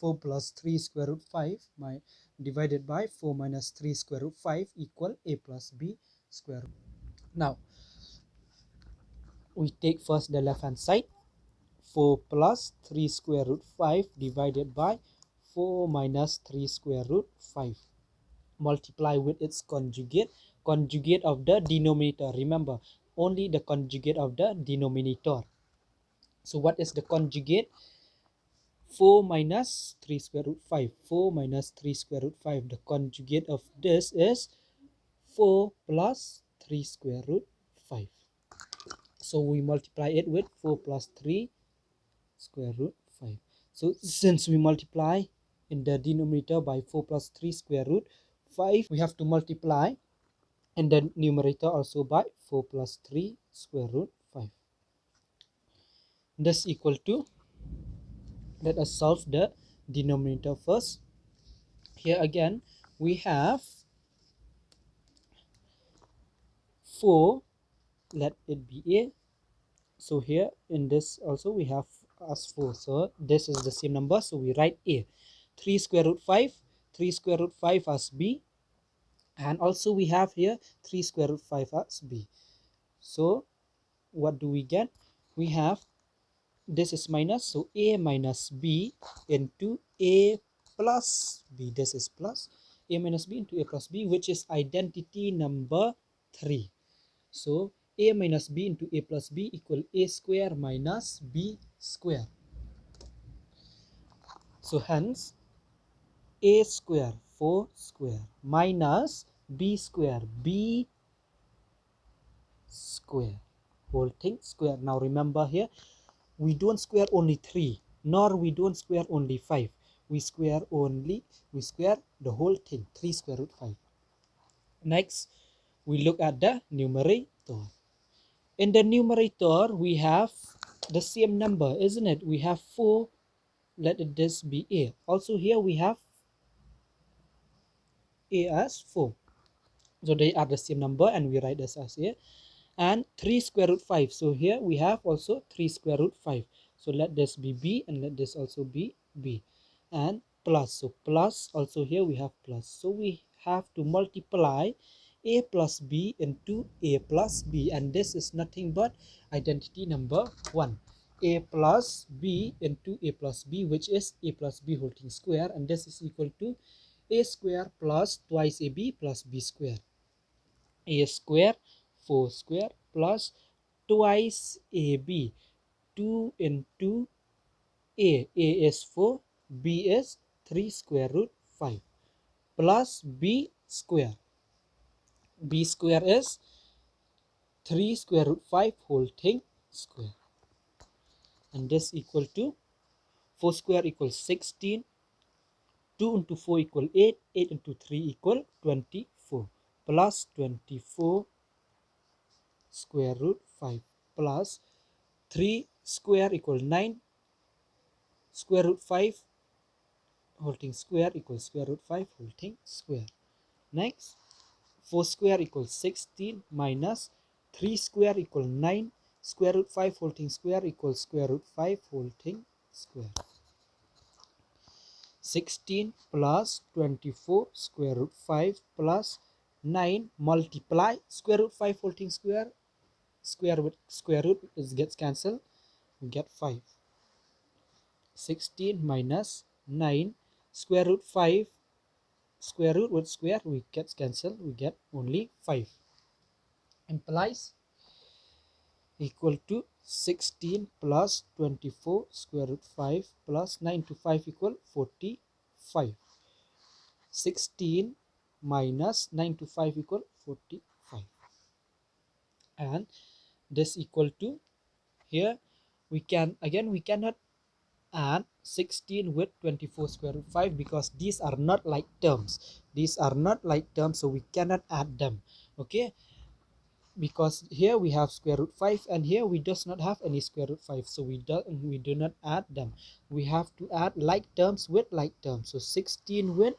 4 plus 3 square root 5 divided by 4 minus 3 square root 5 equal a plus b square root. Now, we take first the left hand side. 4 plus 3 square root 5 divided by 4 minus 3 square root 5. Multiply with its conjugate of the denominator. Remember, only the conjugate of the denominator. So what is the conjugate? 4 minus 3 square root 5. 4 minus 3 square root 5. The conjugate of this is 4 plus 3 square root 5. So we multiply it with 4 plus 3 square root 5. So since we multiply in the denominator by 4 plus 3 square root 5, we have to multiply in the numerator also by 4 plus 3 square root 5. This equal to, let us solve the denominator first. Here again we have 4, let it be a. So here in this also we have as 4. So this is the same number, so we write a. 3 square root 5, 3 square root 5 as b. And also we have here 3 square root 5 as b. So what do we get? We have, this is minus, so a minus b into a plus b. This is plus. A minus b into a plus b, which is identity number 3. So a minus b into a plus b equal a square minus b square. So hence a square, 4 square, minus b square, b square, whole thing square. Now remember here, we don't square only 3, nor we don't square only 5. We square the whole thing, 3 square root 5. Next, we look at the numerator. In the numerator, we have the same number, isn't it? We have 4, let this be a. Also here we have a as 4. So they are the same number and we write this as a. And 3 square root 5. So here we have also 3 square root 5. So let this be b and let this also be b. And plus. So plus, also here we have plus. So we have to multiply a plus b into a plus b. And this is nothing but identity number 1. A plus b into a plus b, which is a plus b whole thing square. And this is equal to a square plus twice ab plus b square. A square, 4 square plus twice ab, 2 into a is 4, b is 3 square root 5, plus b square. B square is 3 square root 5 whole thing square. And this equal to 4 square equals 16, 2 into 4 equal 8, 8 into 3 equal 24, plus 24 square root 5 plus 3 square equal 9, square root 5 whole thing square equals square root 5 whole thing square. Next, 4 square equals 16 minus 3 square equal 9, square root 5 whole thing square equals square root 5 whole thing square. 16 plus 24 square root 5 plus 9 multiply square root 5 whole thing square, square with square root gets cancelled, we get 5. 16 minus 9 square root 5, square root with square we get cancelled, we get only 5. Implies equal to 16 plus 24 square root 5 plus 9 to 5 equal 45. 16 minus 9 to 5 equal 45. And this equal to, here we cannot add 16 with 24 square root 5 because these are not like terms. These are not like terms, so we cannot add them. Okay, because here we have square root 5 and here we does not have any square root 5, so we do not add them. We have to add like terms with like terms. So 16 with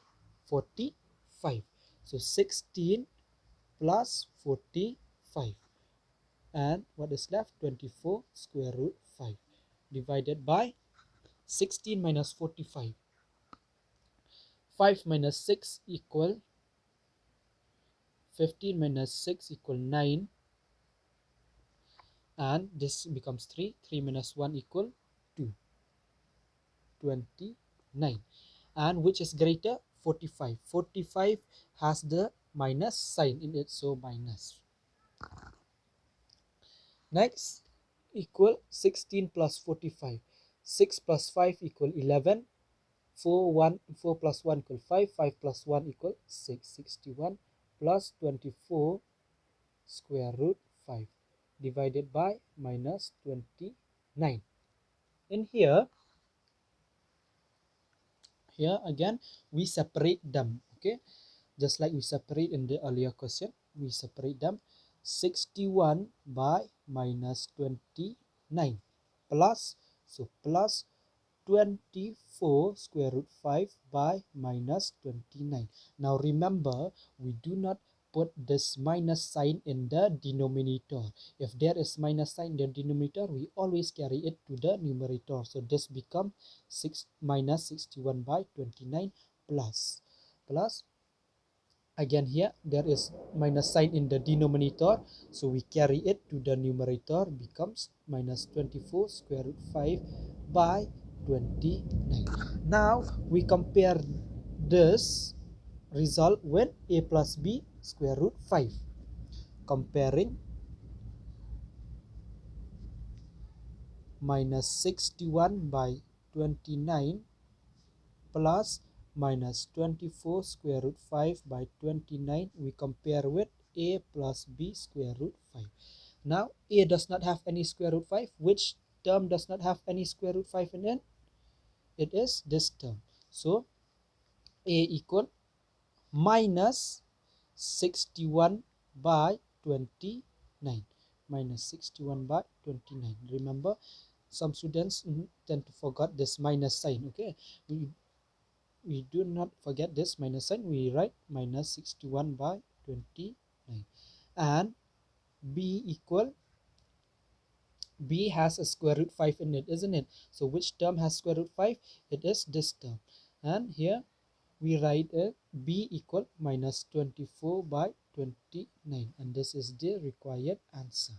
45. So 16 plus 45. And what is left? 24 square root 5 divided by 16 minus 45. 5 minus 6 equal 15 minus 6 equal 9, and this becomes 3. 3 minus 1 equal 2, 29. And which is greater? 45. 45 has the minus sign in it, so minus. Next, equal 16 plus 45. 6 plus 5 equal 11. 4 plus 1 equal 5. 5 plus 1 equal 6. 61 plus 24 square root 5 divided by minus 29. In here again we separate them, okay, just like we separate in the earlier question. We separate them. 61 by minus 29 plus, so plus 24 square root 5 by minus 29. Now remember, we do not put this minus sign in the denominator. If there is minus sign in the denominator, we always carry it to the numerator. So this becomes 6 minus 61 by 29 plus again here there is minus sign in the denominator, so we carry it to the numerator, becomes minus 24 square root 5 by 29. Now we compare this result with a plus b square root 5. Comparing minus 61 by 29 plus minus 24 square root 5 by 29, we compare with a plus b square root 5. Now a does not have any square root 5. Which term does not have any square root 5 in it? It is this term. So a equal minus 61 by 29. Minus 61 by 29. Remember, some students tend to forget this minus sign. Okay, we do not forget this minus sign. We write minus 61 by 29. And b equal, b has a square root 5 in it, isn't it? So which term has square root 5? It is this term. And here we write a b equal minus 24 by 29. And this is the required answer.